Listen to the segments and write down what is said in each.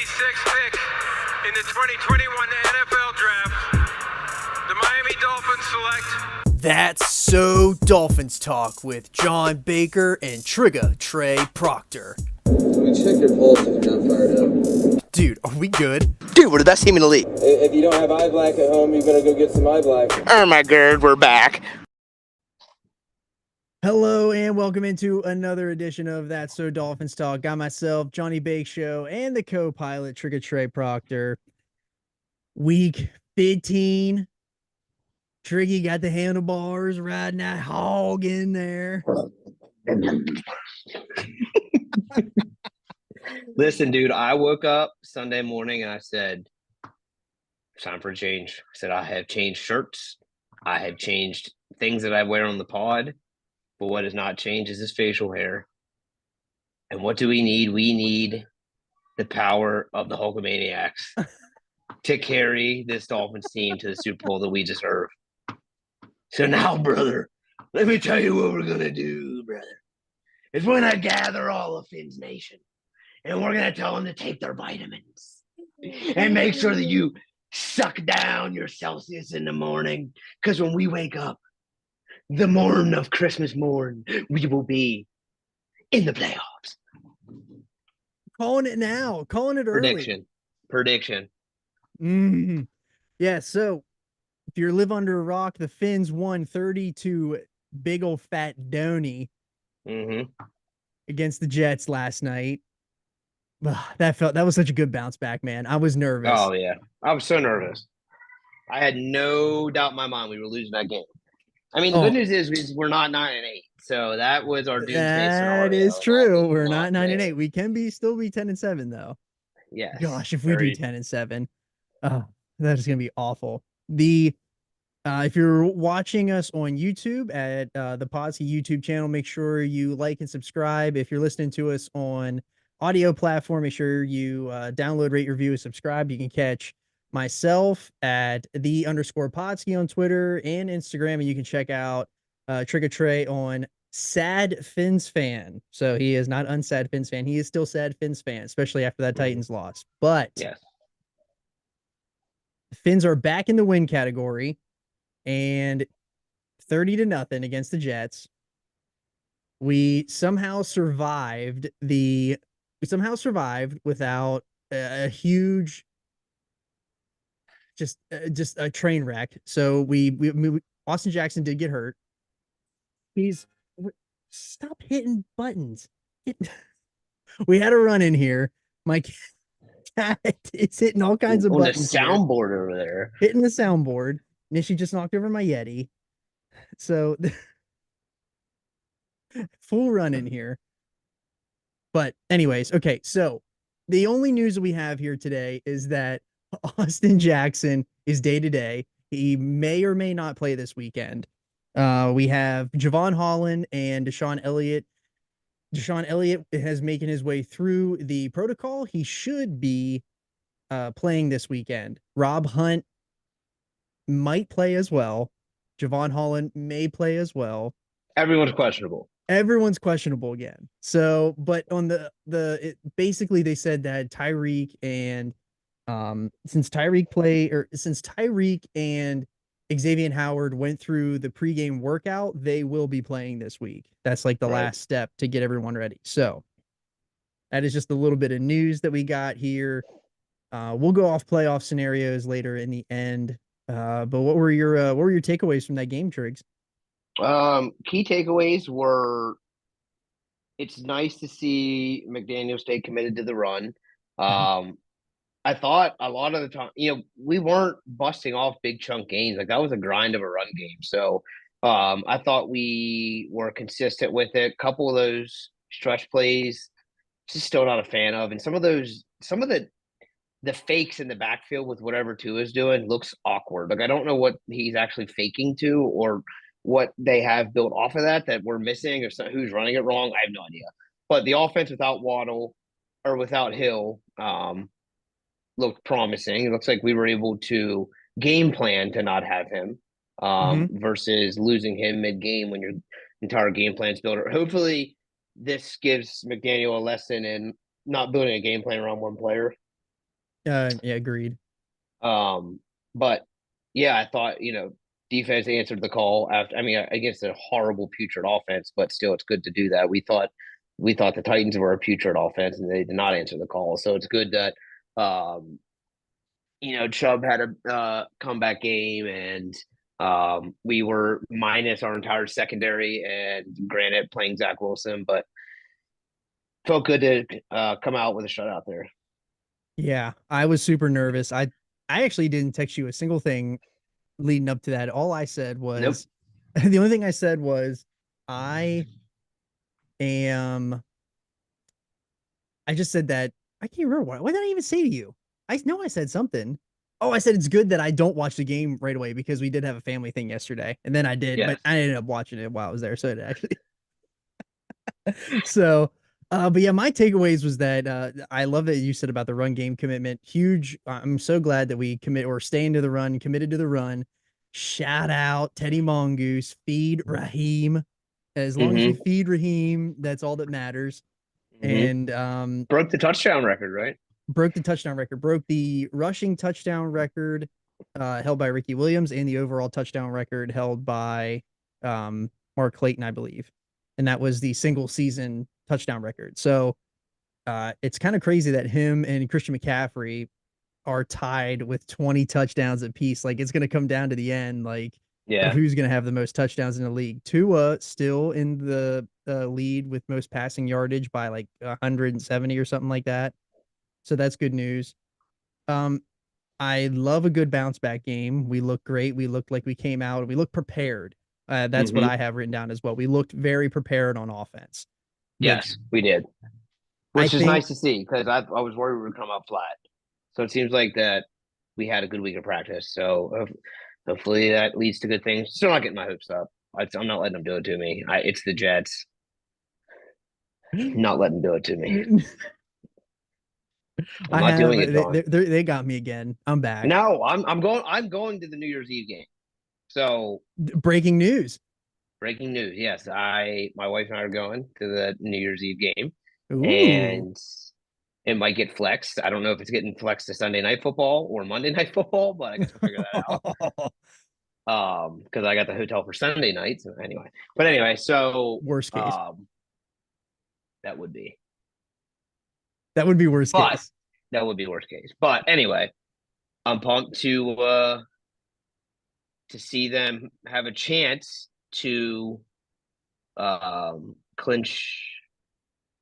86th pick in the 2021 NFL Draft, the Miami Dolphins select. That's So Dolphins Talk with John Baker and Trigga Trey Proctor. We check your pulse if you're not fired up. Dude, are we good? Dude, we're the best team in the league. If you don't have eye black at home, you better go get some eye black. Oh my god, we're back. Hello and welcome into another edition of That's So Dolphins Talk. Got myself, Johnny Bake Show, and the co-pilot, Trigga Trey Proctor. Week 15. Triggy got the handlebars, riding that hog in there. Listen, dude, I woke up Sunday morning and I said, it's time for a change. I said, I have changed shirts. I have changed things that I wear on the pod. But what has not changed is this facial hair. And what do we need? We need the power of the Hulkamaniacs to carry this Dolphins team to the Super Bowl that we deserve. So now, brother, let me tell you what we're going to do, brother. Is we're going to gather all of Finn's Nation. And we're going to tell them to take their vitamins. And make sure that you suck down your Celsius in the morning. Because when we wake up, the morn of Christmas morn, we will be in the playoffs. Calling it now. Calling it early. Prediction. Yeah, so if you live under a rock, the Finns won 30 to big old fat Doney against the Jets last night. That was such a good bounce back, man. I was nervous. Oh, yeah. I was so nervous. I had no doubt in my mind we were losing that game. I mean, the good news is we're not 9-8, so that was our doomsday scenario. That is true. We're not 9-8. We can still be 10-7 though. Yes. Gosh, if we do 10-7, that is gonna be awful. If you're watching us on YouTube at the Podsky YouTube channel, make sure you like and subscribe. If you're listening to us on audio platform, make sure you download, rate, review, and subscribe. You can catch myself at _Podsky on Twitter and Instagram, and you can check out Trigga Trey on Sad Fins Fan. So he is not unsad Fins fan. He is still sad Fins fan, especially after that Titans loss. But yes, the Fins are back in the win category, and 30-0 against the Jets. We somehow survived without a huge. Just a train wreck. So we Austin Jackson did get hurt. Stop hitting buttons. We had a run in here. My cat is hitting all kinds of buttons. The soundboard over there. Hitting the soundboard. And then she just knocked over my Yeti. So full run in here. But anyways, okay. So the only news that we have here today is that Austin Jackson is day-to-day. He may or may not play this weekend. We have Javon Holland and Deshaun Elliott. Deshaun Elliott has making his way through the protocol. He should be playing this weekend. Rob Hunt might play as well. Javon Holland may play as well. Everyone's questionable again. So, but on basically they said that Tyreek and since Tyreek and Xavier Howard went through the pregame workout, they will be playing this week. That's like the last step to get everyone ready. So that is just a little bit of news that we got here. We'll go off playoff scenarios later in the end. But what were your takeaways from that game, Triggs? Key takeaways were it's nice to see McDaniel stay committed to the run. I thought a lot of the time, we weren't busting off big chunk gains. Like that was a grind of a run game. So I thought we were consistent with it. A couple of those stretch plays, just still not a fan of. And some of the fakes in the backfield with whatever Tua is doing looks awkward. Like I don't know what he's actually faking to or what they have built off of that we're missing or who's running it wrong. I have no idea. But the offense without Waddle or without Hill, looked promising. It looks like we were able to game plan to not have him versus losing him mid-game when your entire game plan's built. Hopefully this gives McDaniel a lesson in not building a game plan around one player. Yeah, agreed. But yeah, I thought, defense answered the call after. I mean, against a horrible putrid offense, but still, it's good to do that. We thought the Titans were a putrid offense, and they did not answer the call. So it's good that Chubb had a comeback game, and we were minus our entire secondary, and granted, playing Zach Wilson, but felt good to come out with a shutout there. Yeah, I was super nervous. I actually didn't text you a single thing leading up to that. All I said Nope. was the only thing I said was I am I just said that I can't remember what did I even say to you? I know I said something. Oh, I said it's good that I don't watch the game right away because we did have a family thing yesterday. And then I did, but Yes. I ended up watching it while I was there. So it actually so but yeah, my takeaways was that I love that you said about the run game commitment. Huge. I'm so glad that we commit or staying to the run, committed to the run. Shout out Teddy Mongoose, feed Raheem. As long as you Mm-hmm. feed Raheem, that's all that matters. Mm-hmm. And Broke the touchdown record, right? broke the touchdown record, broke the rushing touchdown record held by Ricky Williams and the overall touchdown record held by Mark Clayton, I believe. And that was the single season touchdown record. So it's kind of crazy that him and Christian McCaffrey are tied with 20 touchdowns apiece. Like it's going to come down to the end, like of Yeah. who's going to have the most touchdowns in the league. Tua still in the lead with most passing yardage by like 170 or something like that. So that's good news. Um, I love a good bounce back game. We look great. We looked like we came out. We looked prepared. That's what Mm-hmm. I have written down as well. We looked very prepared on offense, which Yes, we did, I which is think nice to see because I was worried we would come out flat. So it seems like that we had a good week of practice. So hopefully that leads to good things. Still not getting my hopes up. I'm not letting them do it to me. It's the Jets. Not letting them do it to me. I'm I not have doing it, Don. they got me again. I'm back. No, I'm going to the New Year's Eve game. So Breaking news. breaking news. Yes, my wife and I are going to the New Year's Eve game, Ooh. and it might get flexed. I don't know if it's getting flexed to Sunday Night Football or Monday Night Football, but I guess we'll figure that out. Because I got the hotel for Sunday night. So anyway, so Worst case. that would be, That would be worst but case. that would be worst case. But anyway, I'm pumped to see them have a chance to clinch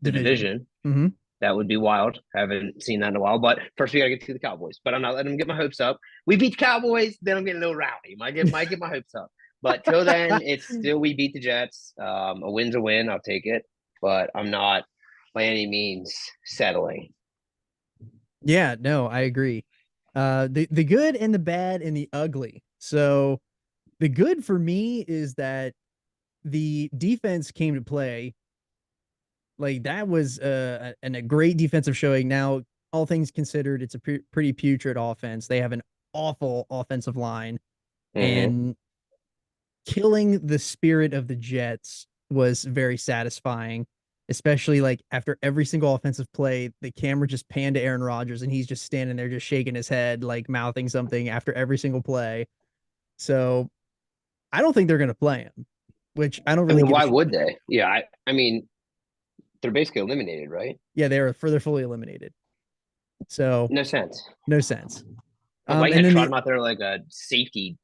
the division. Mm-hmm. That would be wild. Haven't seen that in a while. But first, we got to get to the Cowboys. But I'm not letting them get my hopes up. We beat the Cowboys, then I'm getting a little rowdy. Might get my hopes up. But till then, it's still we beat the Jets. A win's a win. I'll take it. But I'm not by any means settling. Yeah, no, I agree. The good and the bad and the ugly. So the good for me is that the defense came to play. Like that was a great defensive showing. Now, all things considered, it's a pretty putrid offense. They have an awful offensive line, Mm-hmm. and killing the spirit of the Jets was very satisfying. Especially like after every single offensive play, the camera just panned to Aaron Rodgers, and he's just standing there, just shaking his head, like mouthing something after every single play. So I don't think they're going to play him, which I don't I really mean, give a why shit. would they? Yeah, I mean, they're basically eliminated, right? Yeah, they're further fully eliminated. So No sense. no sense. Why you And gonna then trot the them out there like a safety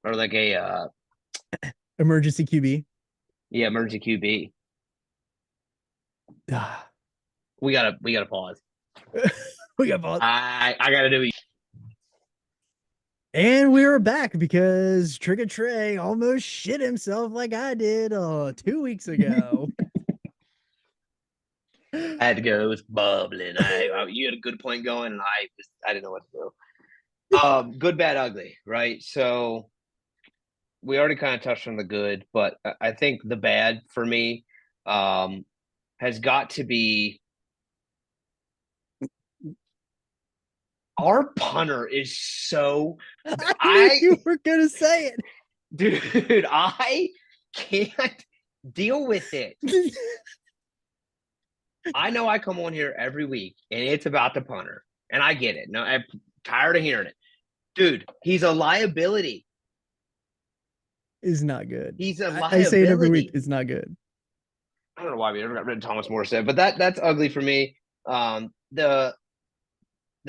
or like a emergency QB. emergency QB? We gotta pause. We got ball. I gotta do. And we were back because Trigger Trey almost shit himself like I did 2 weeks ago. I had to go. It was bubbling. You had a good point going, and I didn't know what to do. Good, bad, ugly, right? So we already kind of touched on the good, but I think the bad for me has got to be our punter is so. I knew you were gonna say it, dude. I can't deal with it. I know I come on here every week, and it's about the punter. And I get it. No, I'm tired of hearing it. Dude, he's a liability. Is not good. He's a I say it every week. liability. It's not good. I don't know why we ever got rid of Thomas Morstead, but that's ugly for me. The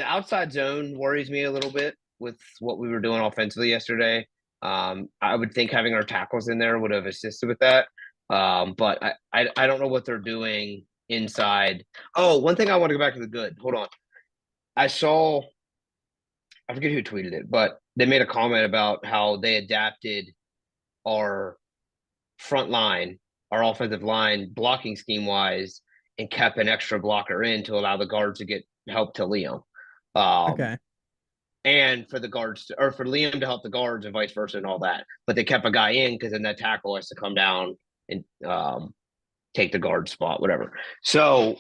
outside zone worries me a little bit with what we were doing offensively yesterday. I would think having our tackles in there would have assisted with that. But I don't know what they're doing inside. Oh, one thing I want to go back to the good. Hold on. I forget who tweeted it, but they made a comment about how they adapted our front line, our offensive line blocking scheme wise, and kept an extra blocker in to allow the guards to get help to Liam. Okay. And for the guards or for Liam to help the guards and vice versa and all that. But they kept a guy in because then that tackle has to come down and take the guard spot, whatever. So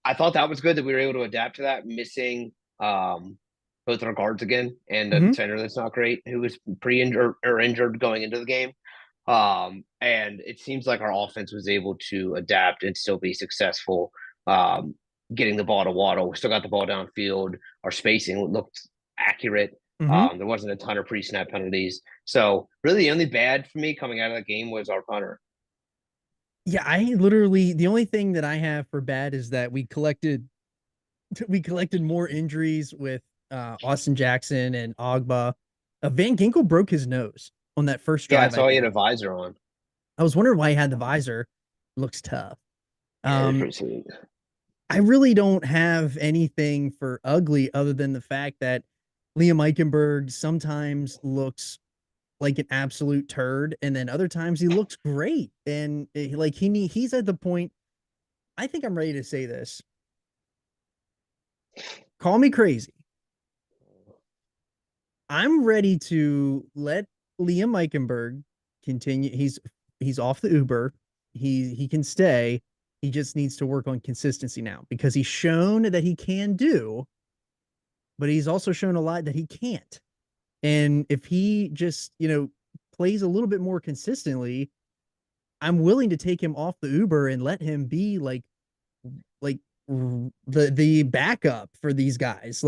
I thought that was good that we were able to adapt to that, missing both our guards again and a center that's not great, who was pre-injured or injured going into the game. And it seems like our offense was able to adapt and still be successful. Getting the ball to Waddle. We still got the ball downfield. Our spacing looked accurate. There wasn't a ton of pre-snap penalties. So really the only bad for me coming out of the game was our punter. Yeah, the only thing that I have for bad is that we collected more injuries with Austin Jackson and Ogba. Van Ginkel broke his nose on that first drive. Yeah, I saw he had a visor on. I was wondering why he had the visor. Looks tough. Yeah, I really don't have anything for ugly other than the fact that Liam Eichenberg sometimes looks like an absolute turd, and then other times he looks great. And he's at the point. I think I'm ready to say this. Call me crazy. I'm ready to let Liam Eichenberg continue. He's off the Uber. He can stay. He just needs to work on consistency now because he's shown that he can do, but he's also shown a lot that he can't. And if he just, plays a little bit more consistently, I'm willing to take him off the Uber and let him be like the backup for these guys.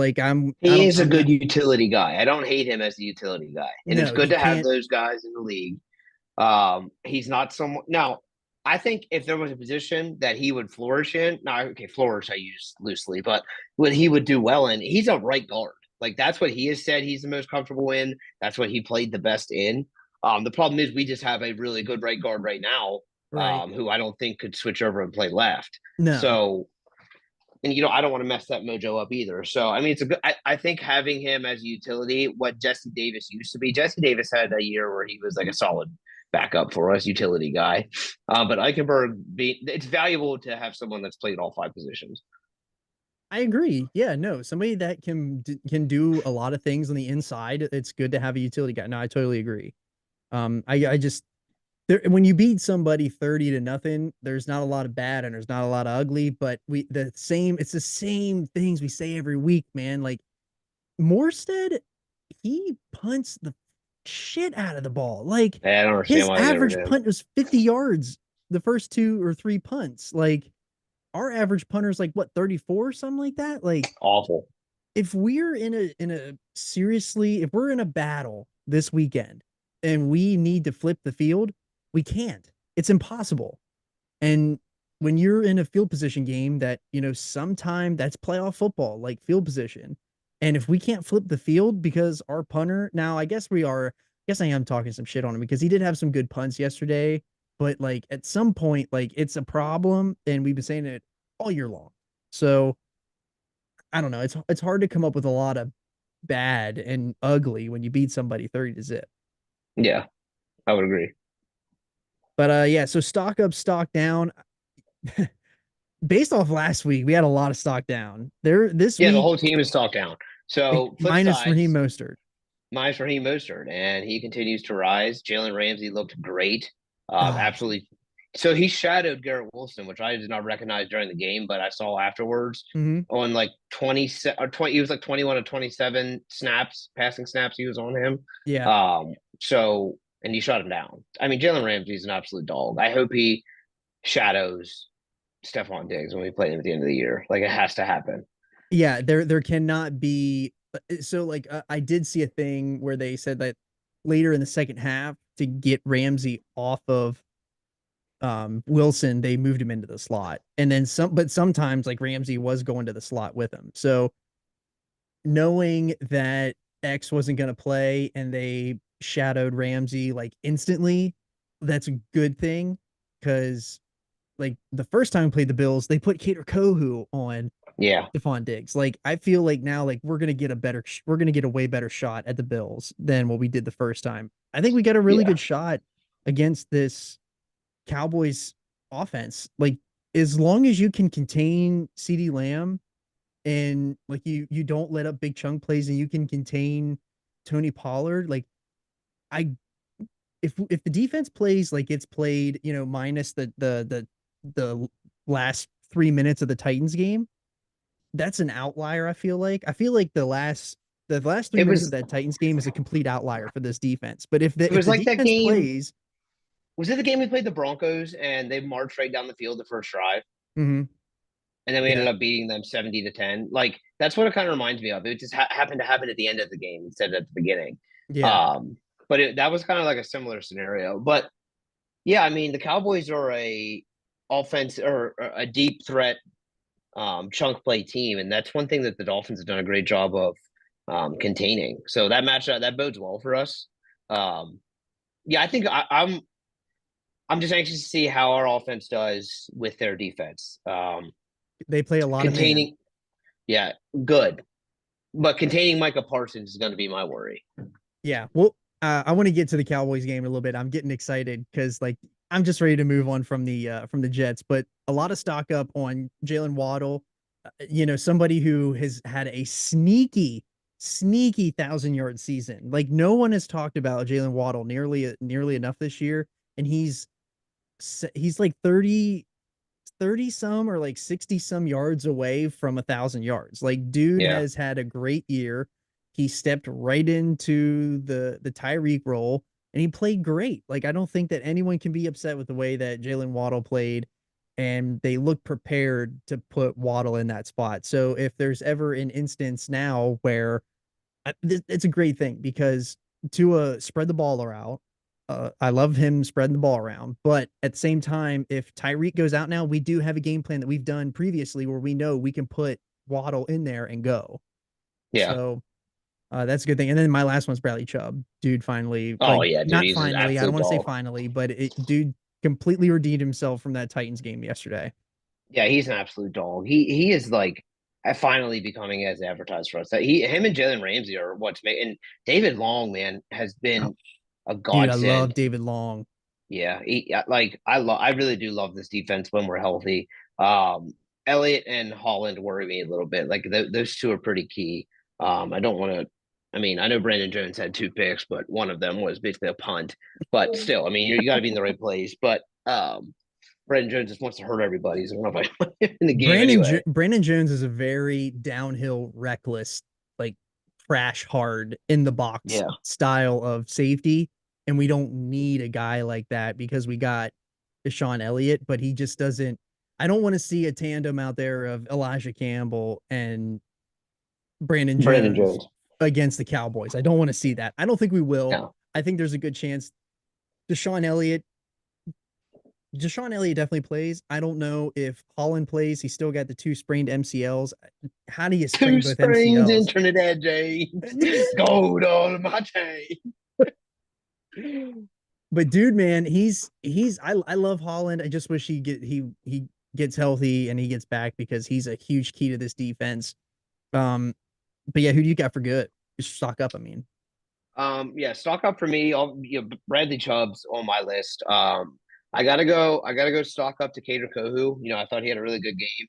He is a good utility guy. I don't hate him as the utility guy. And it's good to have those guys in the league. He's not someone now. I think if there was a position that he would flourish in, flourish I use loosely, but what he would do well in, he's a right guard. Like that's what he has said he's the most comfortable in. That's what he played the best in. The problem is we just have a really good right guard right now, who I don't think could switch over and play left. No. So, and I don't want to mess that mojo up either. So, I mean, it's a good. I think having him as a utility, what Jesse Davis used to be. Jesse Davis had a year where he was like a solid backup for us, utility guy. But Eichenberg, it's valuable to have someone that's played all 5 positions. I agree. Yeah, no, somebody that can do a lot of things on the inside. It's good to have a utility guy. No, I totally agree. I just when you beat somebody 30-0, there's not a lot of bad and there's not a lot of ugly, but it's the same things we say every week, man. Like Morstead, he punts the shit out of the ball. Like I don't understand his why average punt was 50 yards the first 2 or 3 punts. Like our average punter is like what 34, something like that. Like awful. If we're if we're in a battle this weekend and we need to flip the field, we can't. It's impossible. And when you're in a field position game that, sometime that's playoff football, like field position. And if we can't flip the field because our punter, now I guess I am talking some shit on him because he did have some good punts yesterday, but like at some point, like it's a problem and we've been saying it all year long. So I don't know. It's hard to come up with a lot of bad and ugly when you beat somebody 30-0. Yeah, I would agree. But yeah, so stock up, stock down. Based off last week, we had a lot of stock down. This week, the whole team is stock down. So minus Raheem Mostert. Minus Raheem Mostert, and he continues to rise. Jalen Ramsey looked great. Absolutely. So he shadowed Garrett Wilson, which I did not recognize during the game, but I saw afterwards on like 20 or 20. He was like 21 to 27 snaps, passing snaps. He was on him. Yeah. And he shut him down. I mean, Jalen Ramsey's an absolute dog. I hope he shadows Stephon Diggs when we play him at the end of the year. Like it has to happen. Yeah, there cannot be so like I did see a thing where they said that later in the second half to get Ramsey off of Wilson, they moved him into the slot. And then but sometimes like Ramsey was going to the slot with him. So knowing that X wasn't going to play and they shadowed Ramsey like instantly, that's a good thing because like the first time we played the Bills, they put Cater Kohu on Yeah, Stephon Diggs. Like I feel like now like we're gonna get a way better shot at the Bills than what we did the first time. I think we got a really yeah. good shot against this Cowboys offense. Like as long as you can contain CD Lamb and like you don't let up big chunk plays and you can contain Tony Pollard, like I if the defense plays like it's played, you know, minus the last 3 minutes of the Titans game, that's an outlier. I feel like the last three It minutes of was that Titans game is a complete outlier for this defense. But it if was the like that defense game. plays, Was it the game we played the Broncos and they marched right down the field the first drive? mhm, And then we yeah, ended up beating them 70-10. Like that's what it kind of reminds me of. It just happened to happen at the end of the game instead of at the beginning. yeah, Um, but that was kind of like a similar scenario. But yeah, I mean the Cowboys are a offense or a deep threat chunk play team, and that's one thing that the Dolphins have done a great job of containing. So that matchup that bodes well for us. Um, yeah, I think I'm just anxious to see how our offense does with their defense. they play a lot of man. Containing, yeah, good, but containing Micah Parsons is going to be my worry. Yeah. Well, I want to get to the Cowboys game a little bit. I'm getting excited because like I'm just ready to move on from the Jets, but a lot of stock up on Jalen Waddle. You know, somebody who has had a sneaky 1,000 yard season. Like no one has talked about Jalen Waddle nearly enough this year, and he's like 30 some or like 60 some yards away from 1,000 yards. Like, dude Yeah, has had a great year. He stepped right into the Tyreek role and he played great. Like, I don't think that anyone can be upset with the way that Jalen Waddle played. And they look prepared to put Waddle in that spot. So if there's ever an instance now where it's a great thing because Tua spread the ball around. I love him spreading the ball around, but at the same time, if Tyreek goes out now, we do have a game plan that we've done previously where we know we can put Waddle in there and go. yeah. So that's a good thing. And then my last one's Bradley Chubb, dude. Finally, Oh like yeah, dude, not he's an finally. I don't absolute want to say dog. finally, but dude completely redeemed himself from that Titans game yesterday. Yeah, he's an absolute dog. He is like finally becoming as advertised for us. That him and Jalen Ramsey are what's making. And David Long, man, has Oh, been a dude, I love godsend. David Long. Yeah, like I really do love this defense when we're healthy. Um, Elliott and Holland worry me a little bit. Like those two are pretty key. I don't want to. I mean, I know Brandon Jones had 2 picks, but one of them was basically a punt. But still, I mean, you got to be in the right place. But Brandon Jones just wants to hurt everybody. He's going to in the game anyway. Brandon Jones is a very downhill, reckless, like crash hard in the box Yeah, style of safety, and we don't need a guy like that because we got Deshaun Elliott, but he just doesn't. I don't want to see a tandem out there of Elijah Campbell and Brandon Brandon Jones Jones. against the Cowboys. I don't want to see that. I don't think we will. No, I think there's a good chance Deshaun Elliott Deshaun Elliott definitely plays. I don't know if Holland plays. He's still got the 2 sprained MCLs. How do you two sprain both sprains in MCLs? Trinidad James. Gold on my chain. But dude, man, I love Holland. I just wish he gets healthy and he gets back because he's a huge key to this defense. Um, but yeah, who do you got for good? Just stock up, I mean. Yeah, stock up for me. Bradley Chubb's on my list. I gotta go stock up to Cater Kohu. I thought he had a really good game.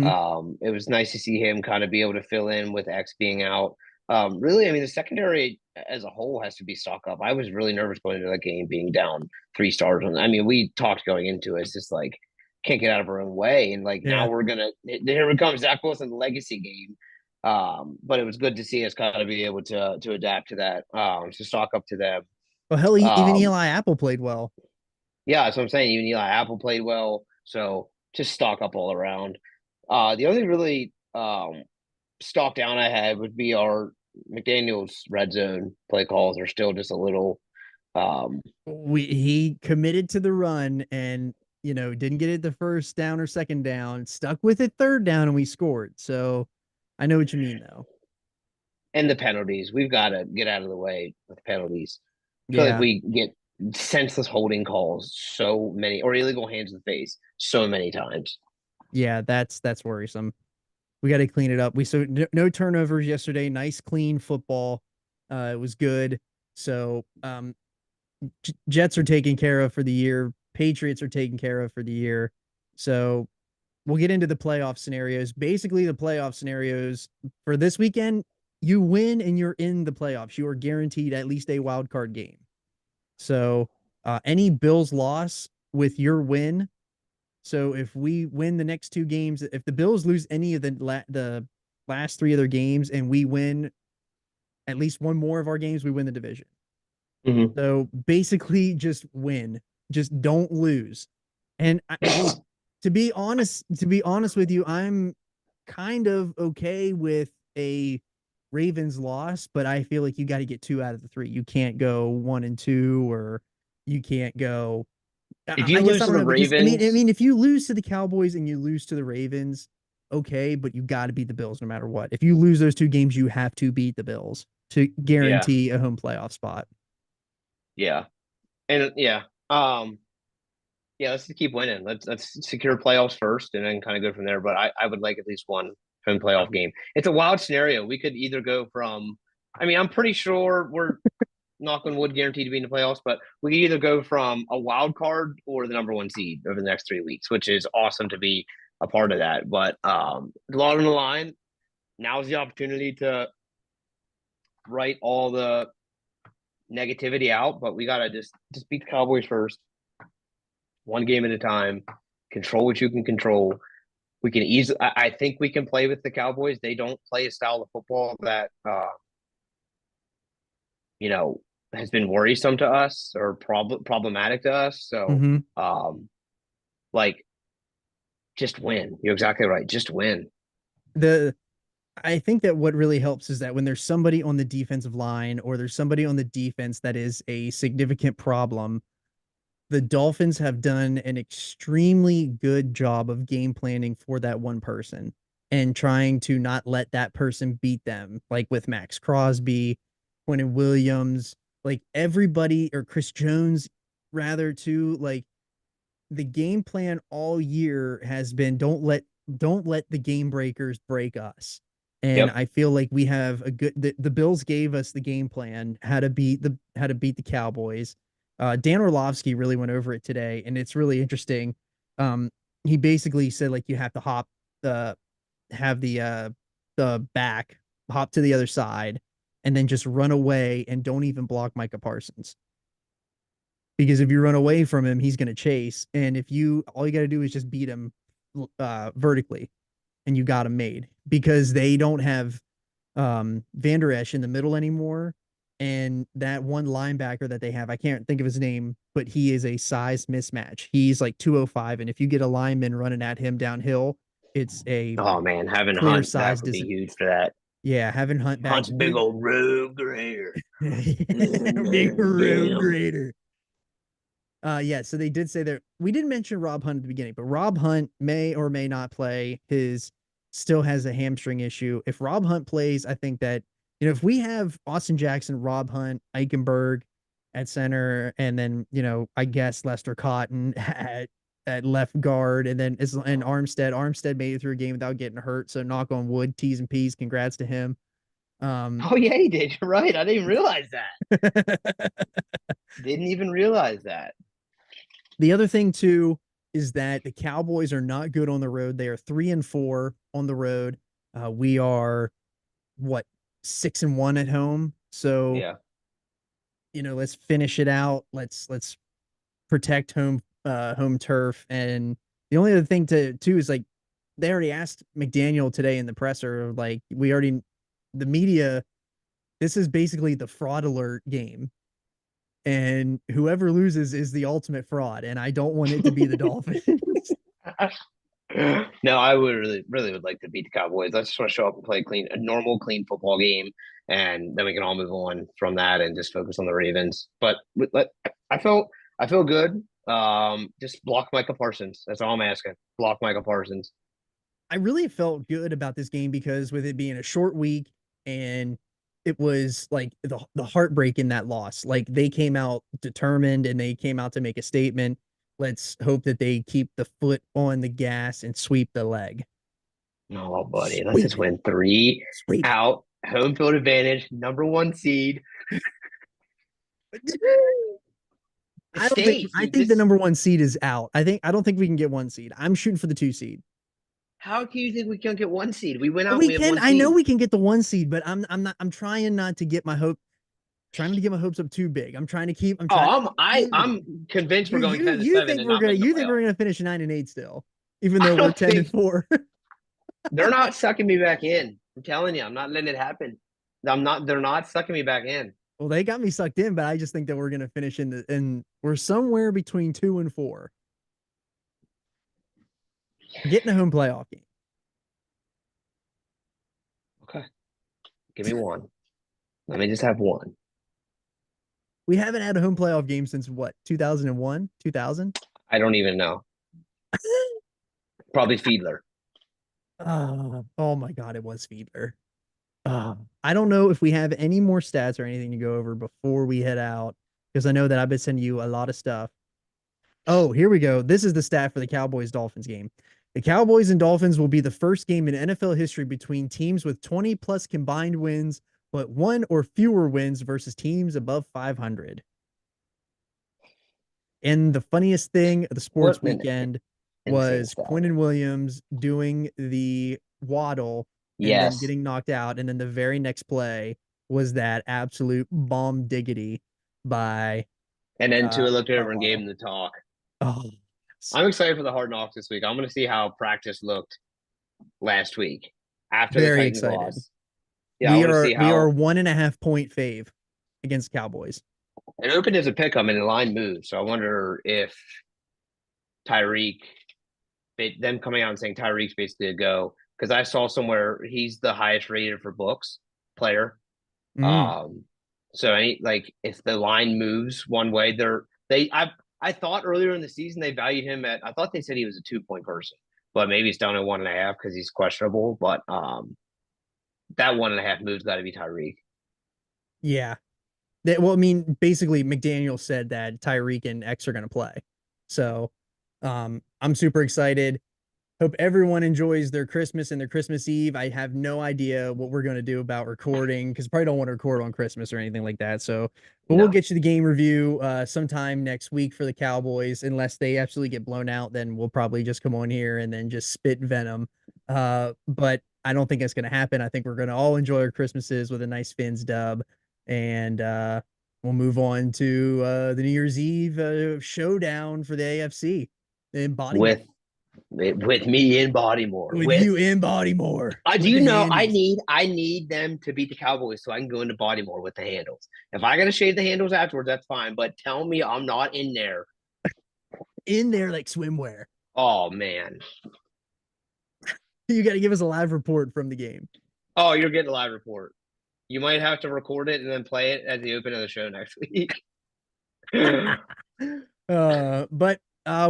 Mhm. It was nice to see him kind of be able to fill in with X being out. Really, I mean, the secondary as a whole has to be stock up. I was really nervous going into that game being down 3 stars. I mean, we talked going into it. It's just like can't get out of our own way, and like now Yeah. we're gonna here it comes Zach Wilson legacy game. But it was good to see us kind of be able to adapt to that, to stock up to them. Well, hell, even Um, Eli Apple played well. yeah, that's what I'm saying. Even Eli Apple played well, so just stock up all around. The only really stock down I had would be our McDaniel's red zone play calls are still just a little. He committed to the run and didn't get it the first down or second down, stuck with it third down, and we scored. So I know what you mean, though. And the penalties, we've got to get out of the way with penalties. I feel like Yeah, we get senseless holding calls so many, or illegal hands in the face so many times. yeah, that's worrisome. We got to clean it up. No turnovers yesterday. Nice, clean football. It was good. So Jets are taken care of for the year. Patriots are taken care of for the year. So we'll get into the playoff scenarios. Basically, the playoff scenarios for this weekend, you win and you're in the playoffs. You are guaranteed at least a wild card game. So any Bills loss with your win. So if we win the next two games, if the Bills lose any of the last three other games and we win at least one more of our games, we win the division. Mm-hmm. So basically, just win, just don't lose. And to be honest with you, I'm kind of okay with a Ravens loss, but I feel like you got to get 2 out of the 3. You can't go 1-2, or you can't go. If you I guess lose I to don't the know, because I Ravens, mean, if you lose to the Cowboys and you lose to the Ravens, okay, but you got to beat the Bills no matter what. If you lose those 2 games, you have to beat the Bills to guarantee a home playoff spot. yeah, and yeah, let's just keep winning. Let's secure playoffs first, and then kind of go from there. But I would like at least one home playoff game. It's a wild scenario. We could either go from. I mean, I'm pretty sure we're knock on wood guaranteed to be in the playoffs, but we could either go from a wild card or the number 1 seed over the next 3 weeks, which is awesome to be a part of that. But a lot on the line. Now's the opportunity to write all the negativity out, but we gotta just beat the Cowboys first, one game at a time. Control what you can control. We can easily. I think we can play with the Cowboys. They don't play a style of football that has been worrisome to us or problematic to us. So, like, just win. You're exactly right. Just win. I think that what really helps is that when there's somebody on the defensive line or there's somebody on the defense that is a significant problem, the Dolphins have done an extremely good job of game planning for that one person and trying to not let that person beat them, like with Max Crosby, Quentin Williams, like everybody, or Chris Jones, rather, too. Like, the game plan all year has been don't let the game breakers break us. And Yep. I feel like we have the Bills gave us the game plan how to beat the Cowboys. Dan Orlovsky really went over it today, and it's really interesting. He basically said, like, you have to have the back hop to the other side and then just run away and don't even block Micah Parsons. Because if you run away from him, he's going to chase. And all you got to do is just beat him vertically, and you got him made. Because they don't have Van Der Esch in the middle anymore. And that one linebacker that they have, I can't think of his name, but he is a size mismatch. He's like 205. And if you get a lineman running at him downhill, it's a Oh man, having clear Hunt size that would be huge for that. Yeah, having Hunt back. Hunt's big old road grader. Big road grader. Yeah, so they did say that we didn't mention Rob Hunt at the beginning, but Rob Hunt may or may not play. Still has a hamstring issue. If Rob Hunt plays, I think that, if we have Austin Jackson, Rob Hunt, Eichenberg at center, and then, I guess Lester Cotton at left guard, and then Armstead made it through a game without getting hurt. So knock on wood, T's and P's, congrats to him. Oh yeah, he did. You're right. I didn't even realize that. Didn't even realize that. The other thing too is that the Cowboys are not good on the road. They are 3-4 on the road. We are 6-1 at home. So Yeah. Let's finish it out. Let's protect home turf. And the only other thing too is, like, they already asked McDaniel today in the presser, like, the media, this is basically the fraud alert game. And whoever loses is the ultimate fraud. And I don't want it to be the Dolphins. No, I would really would like to beat the Cowboys. I just want to show up and play a normal, clean football game, and then we can all move on from that and just focus on the Ravens. But I feel good. Just block Michael Parsons. That's all I'm asking. Block Michael Parsons. I really felt good about this game because with it being a short week and it was like the heartbreak in that loss. Like they came out determined and they came out to make a statement. Let's hope that they keep the foot on the gas and sweep the leg. No, buddy. Let's just win 3 Sweep. out. Home field advantage. #1 seed. I think the #1 seed is out. I don't think we can get 1 seed. I'm shooting for the 2 seed. How can you think we can't get 1 seed? We went out. We have can. 1 I know seed. we can get the 1 seed, but I'm trying not to get my hopes up too big. I'm trying. I'm convinced we're going 10-7. You think we're gonna finish 9-8 still, even though we're 10-4. They're not sucking me back in. I'm telling you, I'm not letting it happen. They're not sucking me back in. Well, they got me sucked in, but I just think that we're gonna finish and we're somewhere between 2 and 4. Getting a home playoff game. Okay. Give me 1. Let me just have 1. We haven't had a home playoff game since what, 2001, 2000? I don't even know. Probably Fiedler. Oh my God, it was Fiedler. I don't know if we have any more stats or anything to go over before we head out, because I know that I've been sending you a lot of stuff. Oh, here we go. This is the stat for the Cowboys-Dolphins game. The Cowboys and Dolphins will be the first game in NFL history between teams with 20 plus combined wins, but 1 or fewer wins versus teams above 500. And the funniest thing of the sports weekend was Quinnen Williams doing the waddle and then getting knocked out. And then the very next play was that absolute bomb diggity by. And then Tua looked over and gave him the talk. Oh, I'm excited for the Hard Knocks this week. I'm going to see how practice looked last week after very the Titans excited. loss. Yeah, we are 1.5 point fave against Cowboys. It opened as a pick 'em and the line moved. So I wonder if Tyreek, them coming out and saying Tyreek's basically a go, because I saw somewhere he's the highest rated for books player. So if the line moves one way, I thought earlier in the season they valued him at, I thought they said he was a 2-point person, but maybe it's down to 1.5 because he's questionable. But that 1.5 move's got to be Tyreek. Yeah. Well, I mean, basically McDaniel said that Tyreek and X are going to play. So I'm super excited. Hope everyone enjoys their Christmas and their Christmas Eve. I have no idea what we're going to do about recording because probably don't want to record on Christmas or anything like that. So, but we'll get you the game review sometime next week for the Cowboys. Unless they absolutely get blown out, then we'll probably just come on here and then just spit venom. But I don't think that's going to happen. I think we're going to all enjoy our Christmases with a nice Fins dub. And we'll move on to the New Year's Eve showdown for the AFC in Baltimore. With me in Baltimore. With you in Baltimore. Do you know I need them to beat the Cowboys so I can go into Baltimore with the handles. If I gotta shave the handles afterwards, that's fine. But tell me I'm not in there. In there like swimwear. Oh man. You gotta give us a live report from the game. Oh, you're getting a live report. You might have to record it and then play it at the open of the show next week. But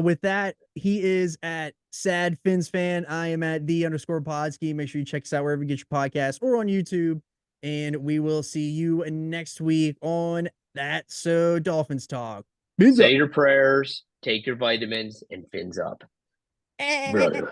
with that, he is at Sad Fins Fan. I am at _Podsky. Make sure you check us out wherever you get your podcast or on YouTube. And we will see you next week on That So Dolphins Talk. Say your prayers, take your vitamins, and fins up. Brother.